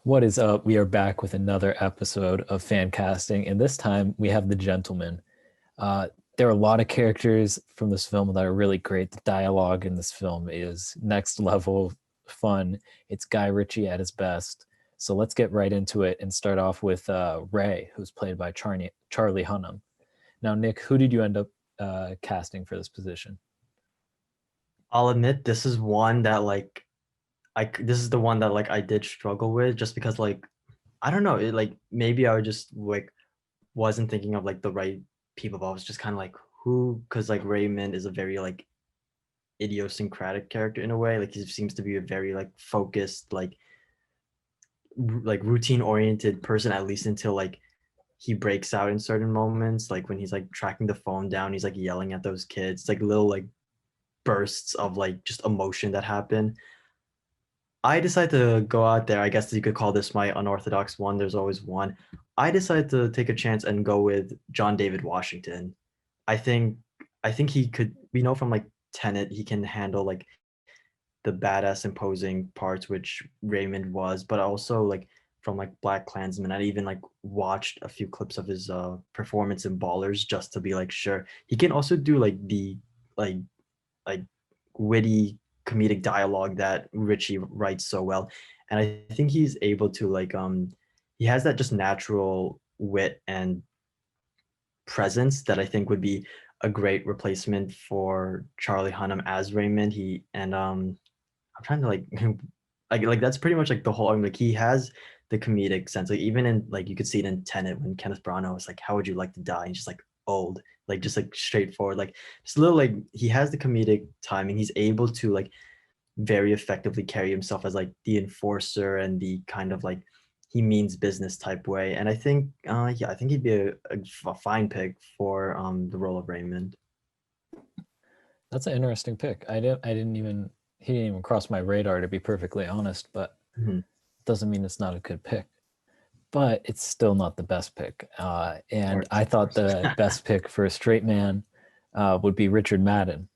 What is up? We are back with another episode of Fancasting, and this time we have the gentleman. There are a lot of characters from this film that are really great. The dialogue in this film is next level fun. It's Guy Ritchie at his best. So let's get right into it and start off with Ray, who's played by Charlie Hunnam. Now, Nick, who did you end up casting for this position? I'll admit this is one that this is the one that I did struggle with just because I don't know, it maybe I would just wasn't thinking of the right people, but I was just kind of who, because Raymond is a very idiosyncratic character in a way. Like he seems to be a very focused, routine oriented person, at least until he breaks out in certain moments, like when he's tracking the phone down, he's yelling at those kids, little bursts of just emotion that happen. I decided to go out there. I guess you could call this my unorthodox one. There's always one. I decided to take a chance and go with John David Washington. I think I think he could. We know from Tenet, he can handle the badass imposing parts, which Raymond was, but also from Black Klansman. I even watched a few clips of his performance in Ballers just to be sure. He can also do the like like witty comedic dialogue that Ritchie writes so well. And I think he's able to he has that just natural wit and presence that I think would be a great replacement for Charlie Hunnam as Raymond. He and I'm trying to that's pretty much the whole he has the comedic sense. Like even in you could see it in Tenet when Kenneth Branagh was like, "How would you like to die?" And just old, just straightforward, just a little he has the comedic timing. He's able to very effectively carry himself as the enforcer and the kind of he means business type way. And I think yeah, I think he'd be a fine pick for the role of Raymond. That's an interesting pick. I didn't even he didn't even cross my radar, to be perfectly honest, but Mhm. doesn't mean it's not a good pick. But it's still not the best pick. Of And course, I of thought course. the best pick for a straight man would be Richard Madden.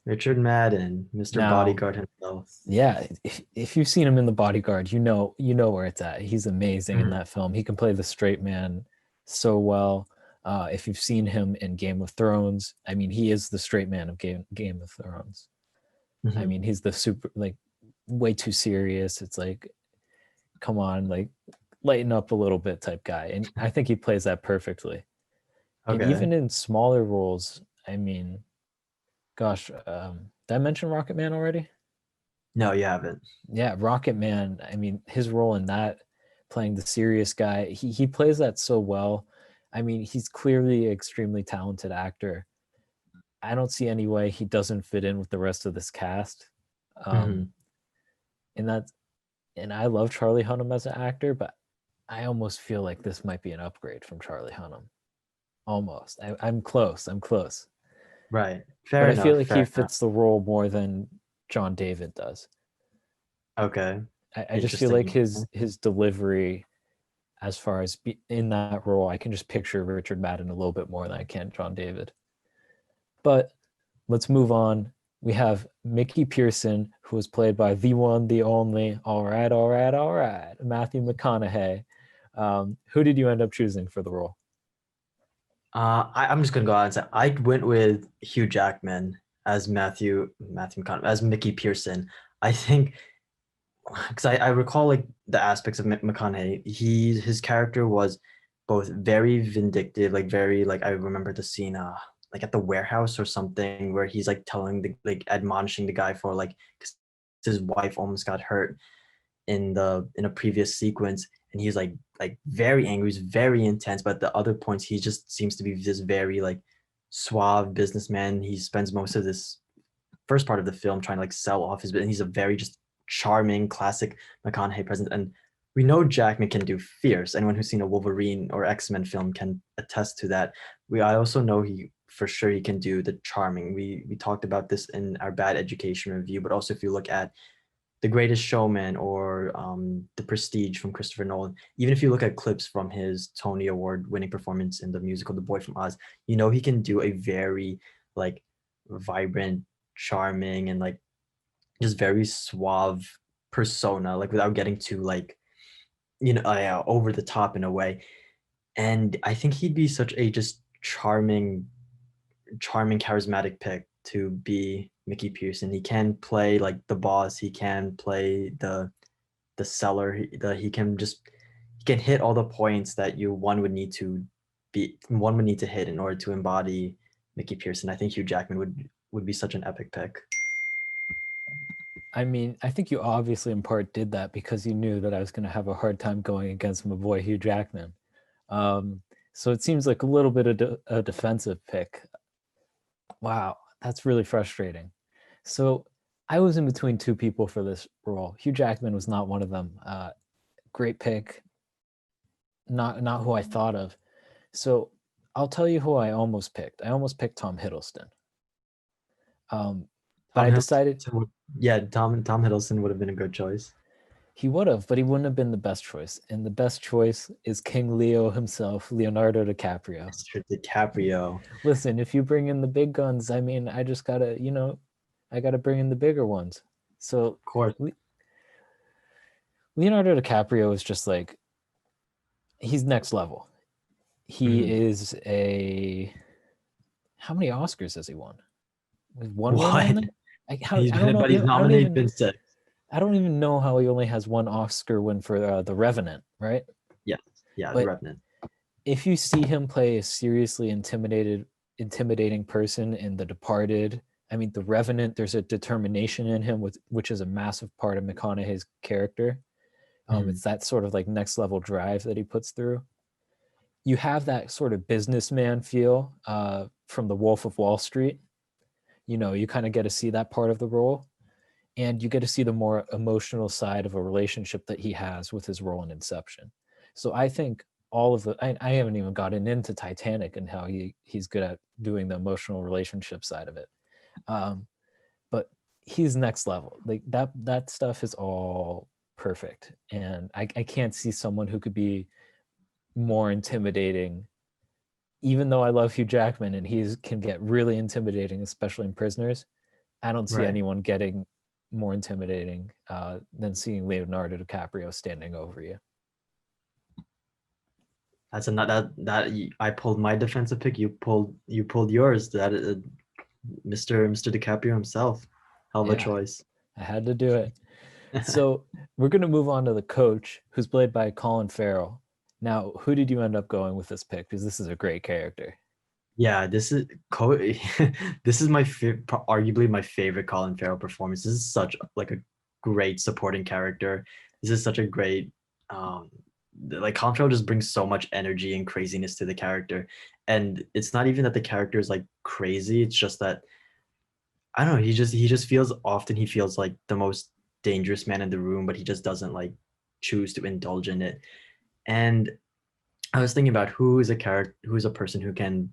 Richard Madden, Mr. Now, Bodyguard himself. yeah, if you've seen him in The Bodyguard, you know where it's at. He's amazing in Mhm. that film. He can play the straight man so well. If you've seen him in Game of Thrones, I mean, he is the straight man of Game of Thrones. I Mhm. mean, he's the super way too serious. It's come on, lighten up a little bit type guy. And I think he plays that perfectly. And Okay. even in smaller roles, I mean, gosh, did I mention Rocket Man already? No, you haven't. Yeah, Rocket Man. I mean, his role in that, playing the serious guy, he plays that so well. I mean, he's clearly an extremely talented actor. I don't see any way he doesn't fit in with the rest of this cast. Um, Mhm. and that, and I love Charlie Hunnam as an actor, but I almost feel like this might be an upgrade from Charlie Hunnam. Almost. I'm close. I'm close. Right. But Fair I feel enough. like he Fair enough. fits the role more than John David does. Okay. I just feel like Interesting. his delivery, as far as in that role, I can just picture Richard Madden a little bit more than I can John David. But let's move on. We have Mickey Pearson, who was played by the one, the only, all right, Matthew McConaughey. Who did you end up choosing for the role? I'm just gonna go out and say I went with Hugh Jackman as Matthew McConaughey, as Mickey Pearson. I think because I recall the aspects of McConaughey. His character was both very vindictive, very I remember the scene at the warehouse or something where he's telling the admonishing the guy for 'cause his wife almost got hurt in a previous sequence, and he's very angry, he's very intense, but at the other points he just seems to be this very suave businessman. He spends most of this first part of the film trying to sell off his business. He's a very just charming classic McConaughey presence, and we know Jackman can do fierce. Anyone who's seen a Wolverine or X-Men film can attest to that. I also know he for sure he can do the charming. We talked about this in our Bad Education review, but also if you look at the Greatest Showman or The Prestige from Christopher Nolan. Even if you look at clips from his Tony Award winning performance in the musical The Boy from Oz, you know he can do a very like vibrant, charming, and just very suave persona, without getting too over the top in a way. And I think he'd be such a just charming, charismatic pick to be Mickey Pearson. He can play like the boss. He can play the seller. He can hit all the points that one would need to hit in order to embody Mickey Pearson. I think Hugh Jackman would be such an epic pick. I mean, I think you obviously in part did that because you knew that I was going to have a hard time going against my boy Hugh Jackman. So it seems like a little bit of a defensive pick. Wow, that's really frustrating. So I was in between two people for this role. Hugh Jackman was not one of them. Great pick, not who I thought of. So I'll tell you who I almost picked. I almost picked Tom Hiddleston. But Tom I decided Hiddleston Tom Hiddleston would have been a good choice. he would have, but he wouldn't have been the best choice. And the best choice is King Leo himself, Leonardo DiCaprio. Mr. DiCaprio. Listen, if you bring in the big guns, I mean, I just gotta, I gotta bring in the bigger ones. So Of course. Leonardo DiCaprio is just like, he's next level. He is how many Oscars has he won? One win on it? He's nominated been 6. I don't even know how he only has one Oscar win for The Revenant, right? Yeah, but The Revenant. If you see him play a seriously intimidating person in The Departed, I mean, The Revenant, there's a determination in him, which is a massive part of McConaughey's character. It's that sort of like next level drive that he puts through. You have that sort of businessman feel from The Wolf of Wall Street. You kind of get to see that part of the role, and you get to see the more emotional side of a relationship that he has with his role in Inception. So I think I haven't even gotten into Titanic and how he's good at doing the emotional relationship side of it. But he's next level. Like that stuff is all perfect. And I can't see someone who could be more intimidating, even though I love Hugh Jackman and he can get really intimidating, especially in Prisoners. I don't see anyone getting more intimidating than seeing Leonardo DiCaprio standing over you. That's that I pulled my defensive pick. You pulled yours. That Mr. DiCaprio himself. Hell of a choice. I had to do it. So we're going to move on to the coach, who's played by Colin Farrell. Now, who did you end up going with this pick? Because this is a great character. Yeah, this is my arguably my favorite Colin Farrell performance. This is such like a great supporting character. This is such a great like Colin Farrell just brings so much energy and craziness to the character. And it's not even that the character is like crazy. It's just that I don't know. He just feels like the most dangerous man in the room, but he just doesn't like choose to indulge in it. And I was thinking about who is a person who can,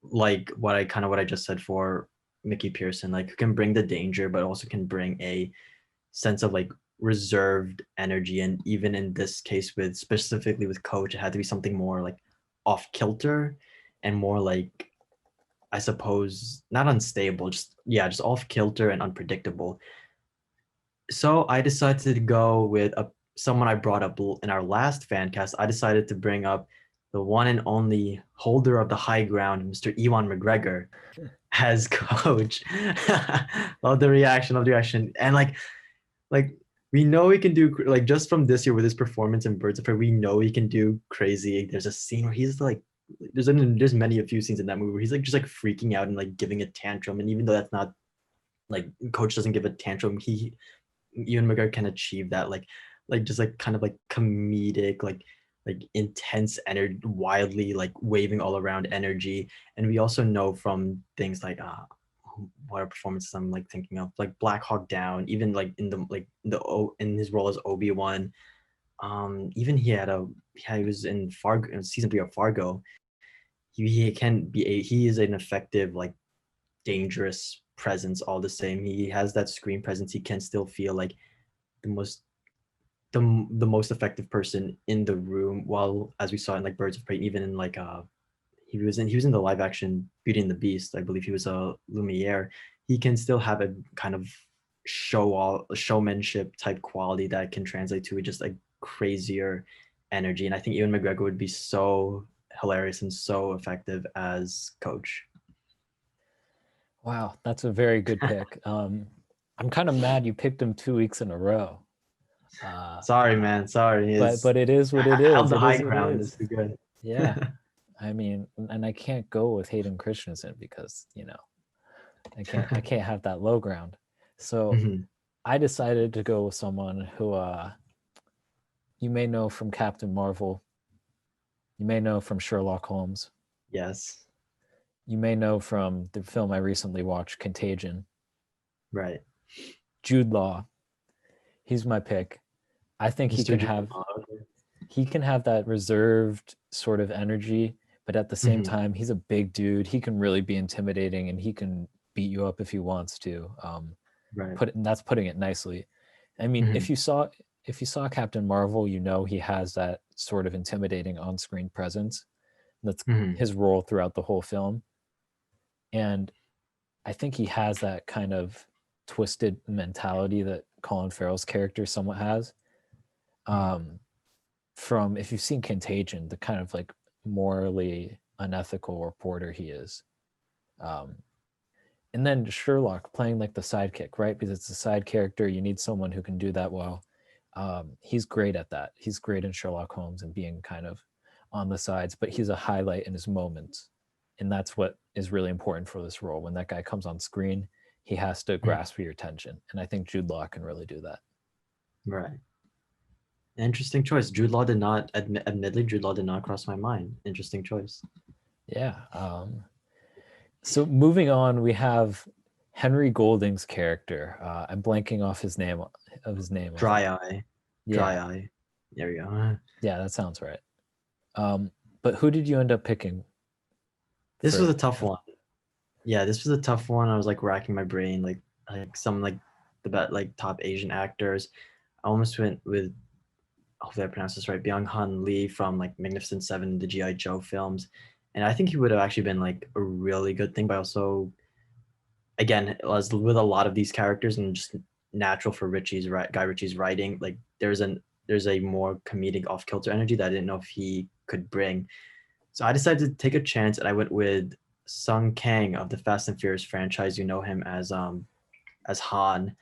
like what I just said for Mickey Pearson, like who can bring the danger, but also can bring a sense of like reserved energy. And even in this case, specifically with Coach, it had to be something more like off kilter and more like, I suppose, not unstable, just off kilter and unpredictable. So I decided to go with someone I brought up in our last fan cast. I decided to bring up the one and only holder of the high ground, Mr. Ewan McGregor, as Coach. Love the reaction. And like we know he can do, like, just from this year with his performance in Birds of Prey, we know he can do crazy. There's a scene where he's like, there's a few scenes in that movie where he's like just like freaking out and like giving a tantrum. And even though that's not like Coach doesn't give a tantrum, Ewan McGregor can achieve that, like just like kind of like comedic, like intense energy, wildly like waving all around energy. And we also know from things like what are performances I'm like thinking of, like Black Hawk Down, even like in his role as Obi-Wan, even he was in Fargo, in season 3 of Fargo. He is an effective, like, dangerous presence all the same. He has that screen presence. He can still feel like the most effective person in the room, while, as we saw in like Birds of Prey, even in like he was in the live action Beauty and the Beast, I believe he was a Lumiere. He can still have a kind of showmanship type quality that can translate to just like crazier energy. And I think Ewan McGregor would be so hilarious and so effective as Coach. Wow, that's a very good pick. I'm kind of mad you picked him 2 weeks in a row. Sorry, man. Sorry. But it is what it I held is. the It high is what it ground. is. It's too good. Yeah. I mean, and I can't go with Hayden Christensen because, I can't have that low ground. So Mhm. I decided to go with someone who you may know from Captain Marvel. You may know from Sherlock Holmes. Yes. You may know from the film I recently watched, Contagion. Right. Jude Law. He's my pick. I think he Mr. can have Jude. that reserved sort of energy, but at the same Mhm. time, he's a big dude. He can really be intimidating, and he can beat you up if he wants to. Right. That's putting it nicely. I mean, Mhm. if you saw Captain Marvel, he has that sort of intimidating on-screen presence. That's Mhm. his role throughout the whole film. And I think he has that kind of twisted mentality that Colin Farrell's character somewhat has. From, if you've seen Contagion, the kind of like morally unethical reporter he is. And then Sherlock playing like the sidekick, right? Because it's a side character. You need someone who can do that well. He's great at that. He's great in Sherlock Holmes and being kind of on the sides, but he's a highlight in his moments. And that's what is really important for this role. When that guy comes on screen, he has to grasp your attention. And I think Jude Law can really do that. Right. Interesting choice. Jude Law did not, admittedly, Jude Law did not cross my mind. Interesting choice. Yeah. So moving on, we have Henry Golding's character. I'm blanking off his name. Dry Eye. Yeah. Dry Eye. There we go. Yeah, that sounds right. But who did you end up picking? This was a tough one. Yeah, this was a tough one. I was like racking my brain, like some like the top Asian actors. I almost went with, hopefully I pronounced this right, Byung-hun Lee from like Magnificent Seven, the G.I. Joe films. And I think he would have actually been like a really good thing, but also, again, as with a lot of these characters and just natural for Guy Ritchie's writing, like there's a more comedic off-kilter energy that I didn't know if he could bring. So I decided to take a chance and I went with Sung Kang of the Fast and Furious franchise. You know him as Han.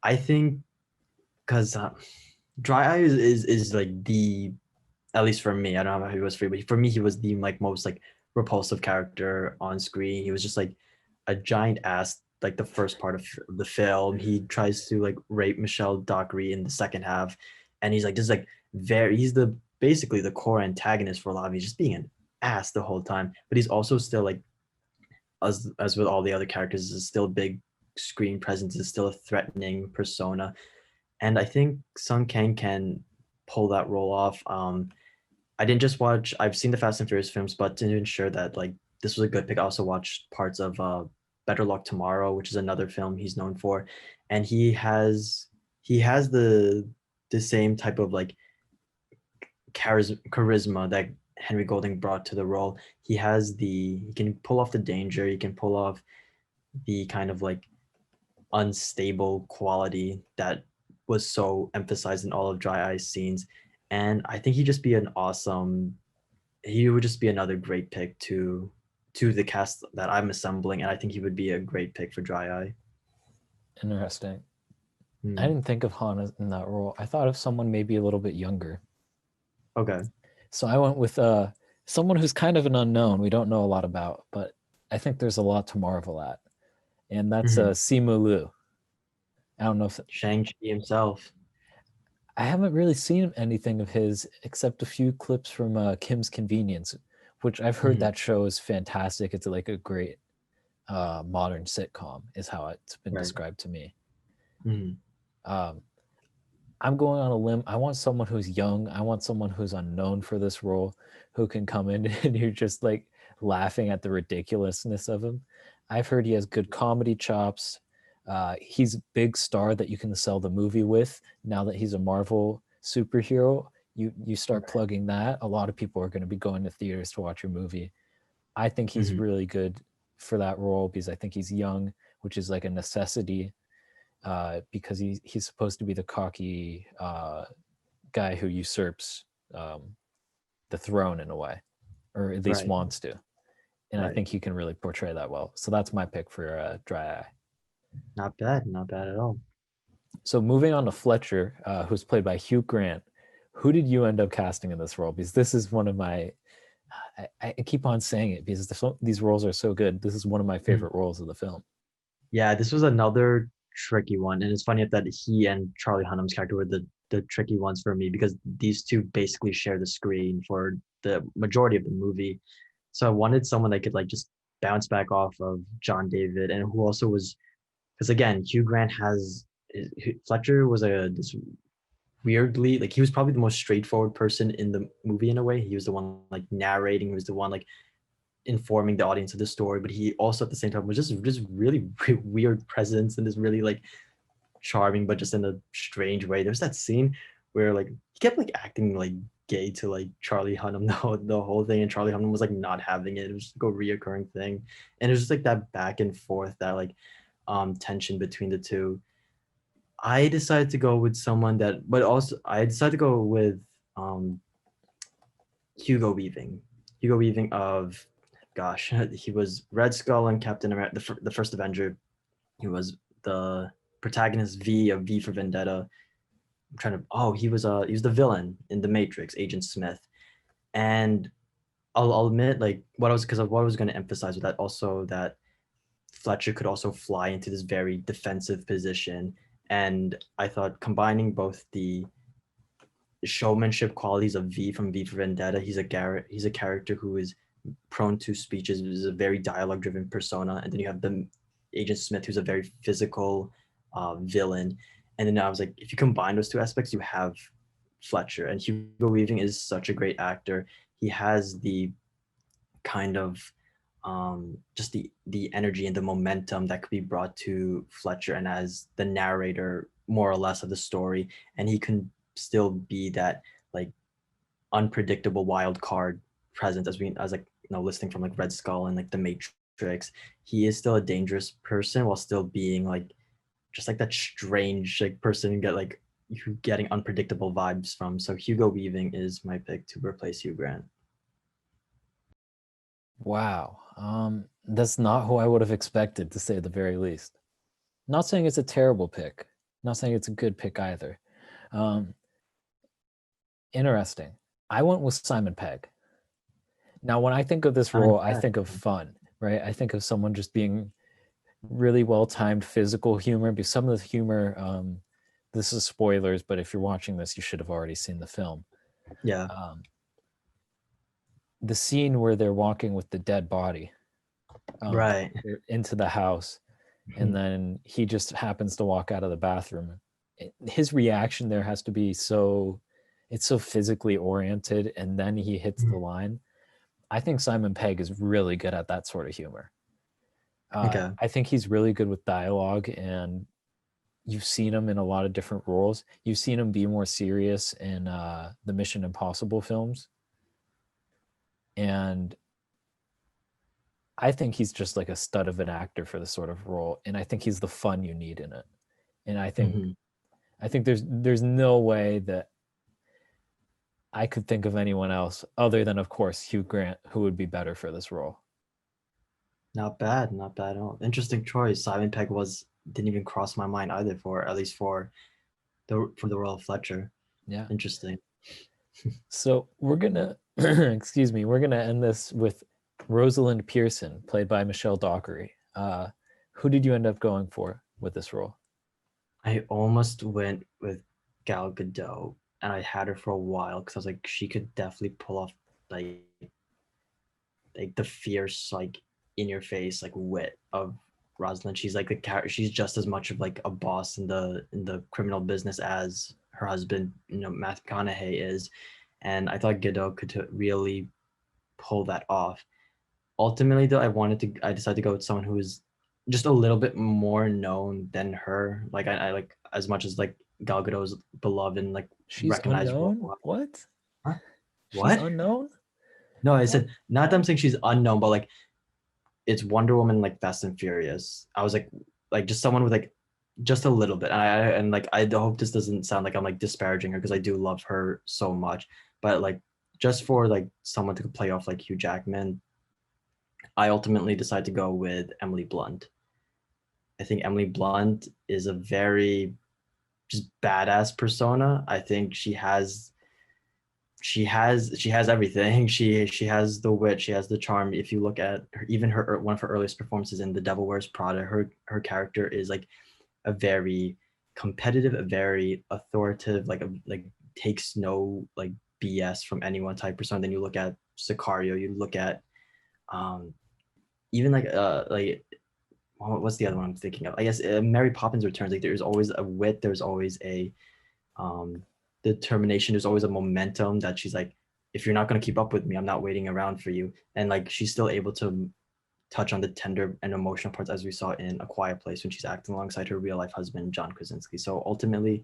I think because Dry Eye is like the, at least for me, I don't know how he was for you, but for me he was the like most like repulsive character on screen. He was just like a giant ass like the first part of the film. He tries to like rape Michelle Dockery in the second half, and he's like just like he's the basically the core antagonist for a lot of. He's just being an ass the whole time, but he's also still like, as with all the other characters, is still a big screen presence, is still a threatening persona. And I think Sung Kang can pull that role off. I didn't just watch, I've seen the Fast and Furious films, but to ensure that like this was a good pick, I also watched parts of Better Luck Tomorrow, which is another film he's known for. And he has the same type of like charisma that Henry Golding brought to the role. He can pull off the danger, he can pull off the kind of like unstable quality that was so emphasized in all of Dry Eye's scenes. And I think he would just be another great pick to the cast that I'm assembling, and I think he would be a great pick for Dry Eye. Interesting. I didn't think of Han in that role. I thought of someone maybe a little bit younger. Okay. So I went with someone who's kind of an unknown. We don't know a lot about, but I think there's a lot to marvel at. And that's Simu Liu. I don't know if Shang-Chi himself. I haven't really seen anything of his except a few clips from Kim's Convenience, which I've heard that show is fantastic. It's like a great modern sitcom, is how it's been described to me. I'm going on a limb. I want someone who's young. I want someone who's unknown for this role, who can come in and you're just like laughing at the ridiculousness of him. I've heard he has good comedy chops. He's a big star that you can sell the movie with. Now that he's a Marvel superhero, you start plugging that. A lot of people are going to be going to theaters to watch your movie. I think he's really good for that role because I think he's young, which is like a necessity. Because he's supposed to be the cocky guy who usurps the throne in a way, or at least Right. wants to. And I Right. think he can really portray that well. So that's my pick for Dry Eye. Not bad. Not bad at all. So moving on to Fletcher, who's played by Hugh Grant. Who did you end up casting in this role? Because this is one of my, I keep on saying it because these roles are so good. This is one of my favorite roles of the film. Yeah, this was another tricky one, and it's funny that he and Charlie Hunnam's character were the tricky ones for me because these two basically share the screen for the majority of the movie. So I wanted someone that could like just bounce back off of John David, and who also was, because again, Hugh Grant has Fletcher was this weirdly, like, he was probably the most straightforward person in the movie in a way. He was the one like narrating, he was the one like informing the audience of the story, but he also at the same time was just really weird presence and this really like charming, but just in a strange way. There's that scene where like he kept like acting like gay to like Charlie Hunnam the whole thing, and Charlie Hunnam was like not having it. It was like a reoccurring thing, and it was just like that back and forth, that like tension between the two. I decided to go with someone that, but also I decided to go with um Hugo Weaving. Hugo Weaving of, gosh, he was Red Skull and Captain America, the first Avenger. He was the protagonist V of V for Vendetta. I'm trying to. Oh, he was the villain in The Matrix, Agent Smith. And I'll admit, like, what I was going to emphasize with that also, that Fletcher could also fly into this very defensive position, and I thought combining both the showmanship qualities of V from V for Vendetta. He's a character who is prone to speeches, is a very dialogue driven persona, and then you have the Agent Smith, who's a very physical villain. And then I was like, if you combine those two aspects, you have Fletcher. And Hugo Weaving is such a great actor. He has the kind of just the energy and the momentum that could be brought to Fletcher, and as the narrator more or less of the story, and he can still be that like unpredictable wild card presence, as like, you know, listening from like Red Skull and like The Matrix. He is still a dangerous person while still being like just like that strange like person you get like you getting unpredictable vibes from. So Hugo Weaving is my pick to replace Hugh Grant. Wow. That's not who I would have expected, to say the very least. Not saying it's a terrible pick. Not saying it's a good pick either. Interesting. I went with Simon Pegg. Now, when I think of this role, I think of fun, right? I think of someone just being really well-timed physical humor, because some of the humor, this is spoilers, but if you're watching this, you should have already seen the film. Yeah. The scene where they're walking with the dead body Right. into the house, and then he just happens to walk out of the bathroom. His reaction there has to be it's so physically oriented, and then he hits the line. I think Simon Pegg is really good at that sort of humor. Okay. I think he's really good with dialogue, and you've seen him in a lot of different roles. You've seen him be more serious in the Mission Impossible films. And I think he's just like a stud of an actor for this sort of role. And I think he's the fun you need in it. And I think there's no way that I could think of anyone else other than, of course, Hugh Grant, who would be better for this role. Not bad, not bad at all. Interesting choice. Simon Pegg didn't even cross my mind either, for at least for the role of Fletcher. Yeah. Interesting. So we're gonna excuse me, we're gonna end this with Rosalind Pearson, played by Michelle Dockery. Who did you end up going for with this role? I almost went with Gal Gadot, and I had her for a while because I was like, she could definitely pull off like the fierce, like in your face, like wit of Rosalind. She's like the character. She's just as much of like a boss in the criminal business as her husband, Matthew McConaughey is. And I thought Gadot could really pull that off. Ultimately, though, I decided to go with someone who is just a little bit more known than her. Like I like, as much as like Gal Gadot is beloved and like She's recognized. unknown? What? Huh? She's What? unknown? No, I said not that I'm saying she's unknown, but like it's Wonder Woman, like Fast and Furious. I was like just someone with like just a little bit. And like I hope this doesn't sound like I'm like disparaging her because I do love her so much. But like just for like someone to play off like Hugh Jackman, I ultimately decided to go with Emily Blunt. I think Emily Blunt is a very just badass persona. I think she has everything. She has the wit, she has the charm. If you look at her, even her one of her earliest performances in The Devil Wears Prada, her character is like a very competitive, a very authoritative, like takes no like BS from anyone type person. Then you look at Sicario, you look at um even like what's the other one I'm thinking of? I guess Mary Poppins Returns. Like there's always a wit, there's always a um determination, there's always a momentum that she's like, if you're not going to keep up with me, I'm not waiting around for you. And like she's still able to touch on the tender and emotional parts as we saw in A Quiet Place when she's acting alongside her real life husband John Krasinski. So ultimately,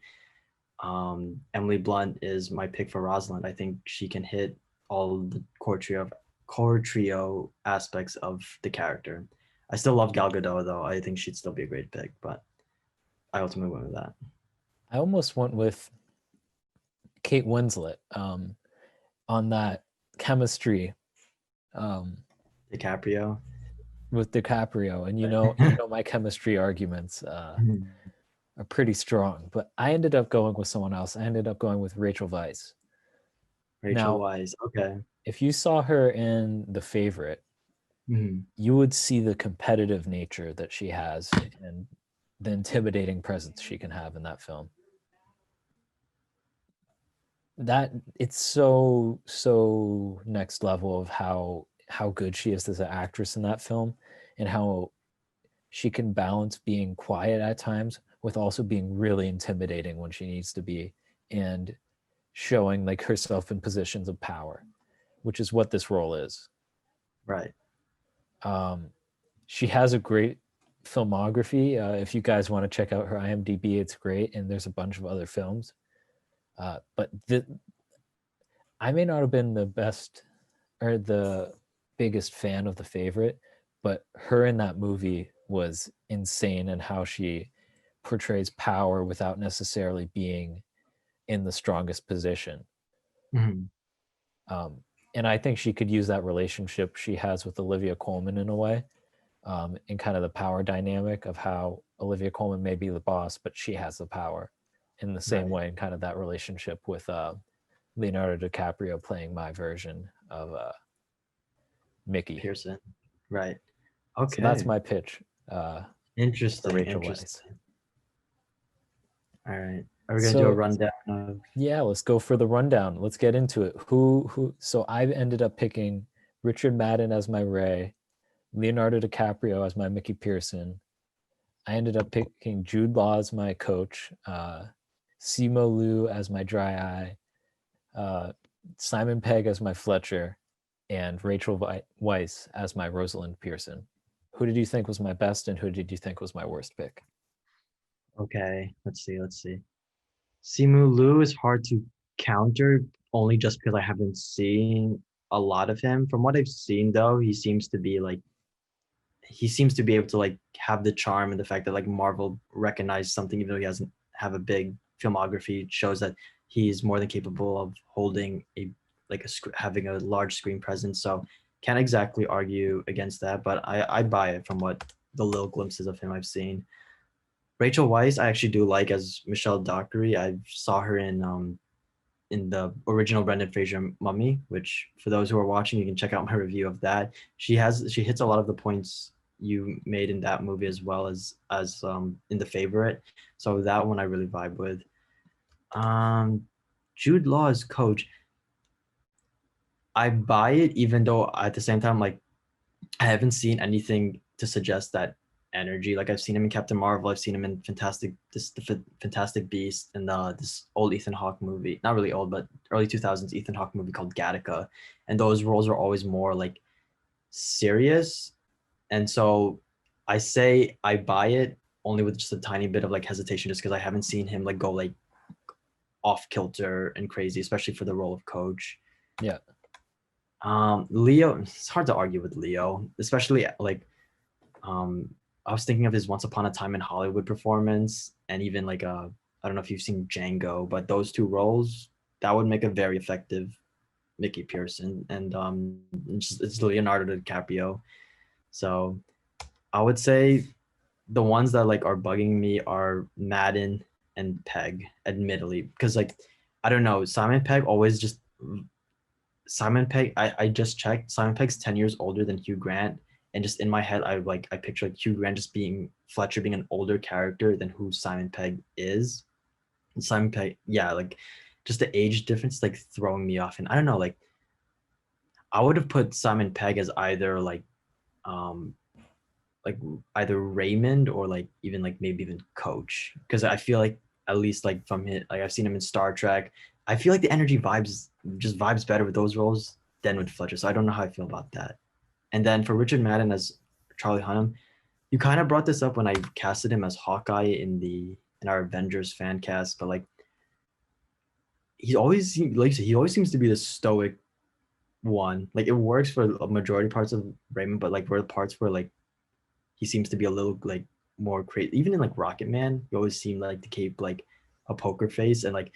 Emily Blunt is my pick for Rosalind. I think she can hit all the core trio aspects of the character. I still love Gal Gadot though. I think she'd still be a great pick, but I ultimately went with that. I almost went with Kate Winslet on that chemistry um, DiCaprio. with DiCaprio, and my chemistry arguments are pretty strong. But I ended up going with someone else. I ended up going with Rachel Weisz. Rachel Now, Weisz. Okay. if you saw her in The Favorite, Mhm. you would see the competitive nature that she has and the intimidating presence she can have in that film. That it's so next level of how good she is as an actress in that film, and how she can balance being quiet at times with also being really intimidating when she needs to be, and showing like herself in positions of power, which is what this role is. Right. um, she has a great filmography. If you guys want to check out her IMDb, it's great, and there's a bunch of other films. But I may not have been the best or the biggest fan of The Favorite, but her in that movie was insane in how she portrays power without necessarily being in the strongest position. Mhm. Um, and I think she could use that relationship she has with Olivia Colman in a way, in kind of the power dynamic of how Olivia Colman may be the boss, but she has the power in the same Right. way, in kind of that relationship with Leonardo DiCaprio playing my version of Mickey. Pearson. Right. So that's Okay. my pitch for Interesting. Rachel Weisz. Interesting. All right. Are we gonna do a So rundown of? yeah, let's go for the rundown. Let's get into it. So I ended up picking Richard Madden as my Ray, Leonardo DiCaprio as my Mickey Pearson. I ended up picking Jude Law as my coach, Simo Liu as my dry eye, Simon Pegg as my Fletcher, and Rachel Weisz as my Rosalind Pearson. Who did you think was my best, and who did you think was my worst pick? Okay. Let's see. Let's see. Simu Liu is hard to counter only just because I haven't seen a lot of him. From what I've seen though, he seems to be able to like have the charm, and the fact that like Marvel recognized something even though he doesn't have a big filmography shows that he's more than capable of holding having a large screen presence. So can't exactly argue against that, but I buy it from what the little glimpses of him I've seen. Rachel Weisz I actually do like as Michelle Dockery. I saw her in the original Brendan Fraser Mummy, which for those who are watching, you can check out my review of that. She hits a lot of the points you made in that movie as well as in The Favorite. So that one I really vibe with. Um, Jude Law as coach, I buy it, even though at the same time, like I haven't seen anything to suggest that energy. Like I've seen him in Captain Marvel, I've seen him in Fantastic Beast, and this old Ethan Hawke movie. Not really old, but early 2000s Ethan Hawke movie called Gattaca, and those roles are always more like serious. And so I say I buy it only with just a tiny bit of like hesitation, just because I haven't seen him like go like off kilter and crazy, especially for the role of coach. Yeah. Leo, it's hard to argue with Leo, especially like um I was thinking of his Once Upon a Time in Hollywood performance, and even like I don't know if you've seen Django, but those two roles that would make a very effective Mickey Pearson, and it's Leonardo DiCaprio. So I would say the ones that like are bugging me are Madden and Peg, admittedly, because like I don't know, Simon Pegg. I just checked. Simon Pegg's 10 years older than Hugh Grant, and just in my head, I picture like Hugh Grant just being Fletcher being an older character than who Simon Pegg is. And Simon Pegg, yeah, like just the age difference like throwing me off. And I don't know, like I would have put Simon Pegg as um like either Raymond or like even like maybe even Coach, because I feel like at least like from his, like I've seen him in Star Trek. I feel like the energy vibes better with those roles than with Fletcher. So I don't know how I feel about that. And then for Richard Madden as Charlie Hunnam, you kind of brought this up when I casted him as Hawkeye in our Avengers fan cast, but like he always seems to be the stoic one. Like it works for a majority parts of Raymond, but like for the parts where like he seems to be a little like more crazy. Even in like Rocket Man, he always seemed like to keep like a poker face, and like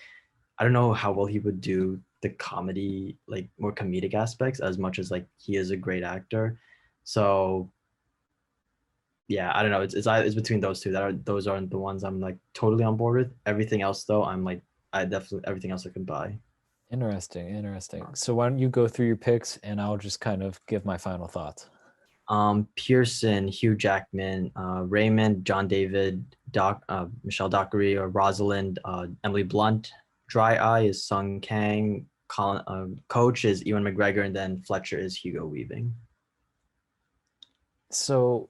I don't know how well he would do the comedy, like more comedic aspects, as much as like he is a great actor. So yeah, I don't know. It's between those two. Those aren't the ones I'm like totally on board with. Everything else though, I'm like I definitely everything else I can buy. Interesting. So why don't you go through your picks and I'll just kind of give my final thoughts. Pearson, Hugh Jackman, Raymond, John David, Michelle Dockery, or Rosalind, Emily Blunt. Dry Eye is Sung Kang. Colin, Coach is Ewan McGregor, and then Fletcher is Hugo Weaving. So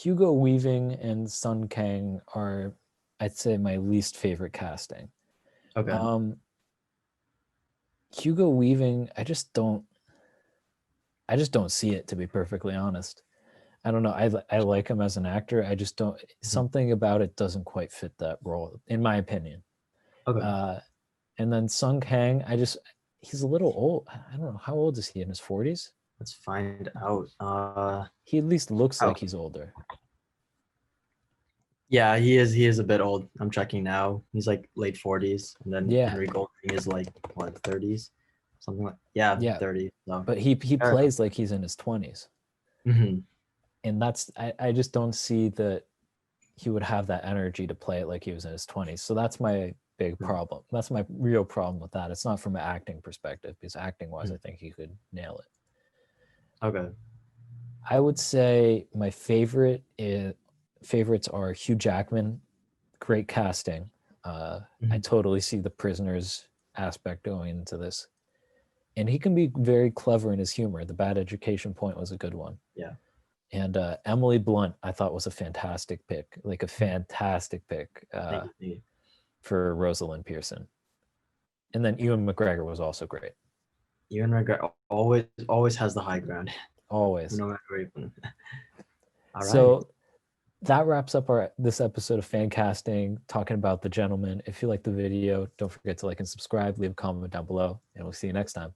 Hugo Weaving and Sun Kang are, I'd say, my least favorite casting. Okay. Hugo Weaving, I just don't see it, to be perfectly honest. I don't know. I like him as an actor. I just don't. Something about it doesn't quite fit that role, in my opinion. Okay. And then Sung Kang, he's a little old. I don't know, how old is he, in his 40s? Let's find out. He at least looks like he's older. Yeah, he is. He is a bit old. I'm checking now. He's like late 40s, and then Yeah. Henry Golding is like what 30s, something like yeah 30s. So. But he plays like he's in his 20s. Mm-hmm. And I just don't see that he would have that energy to play it like he was in his 20s. So that's my big problem. That's my real problem with that. It's not from an acting perspective, because acting wise, I think he could nail it. Okay. I would say my favorites are Hugh Jackman, great casting. I totally see the prisoners aspect going into this. And he can be very clever in his humor. The Bad Education Point was a good one. Yeah. And Emily Blunt, I thought, was a fantastic pick, for Rosalind Pearson. And then Ewan McGregor was also great. Ewan McGregor always has the high ground. Always. No matter where you put him. All right. So that wraps up this episode of Fancasting, talking about The Gentleman. If you like the video, don't forget to like and subscribe, leave a comment down below, and we'll see you next time.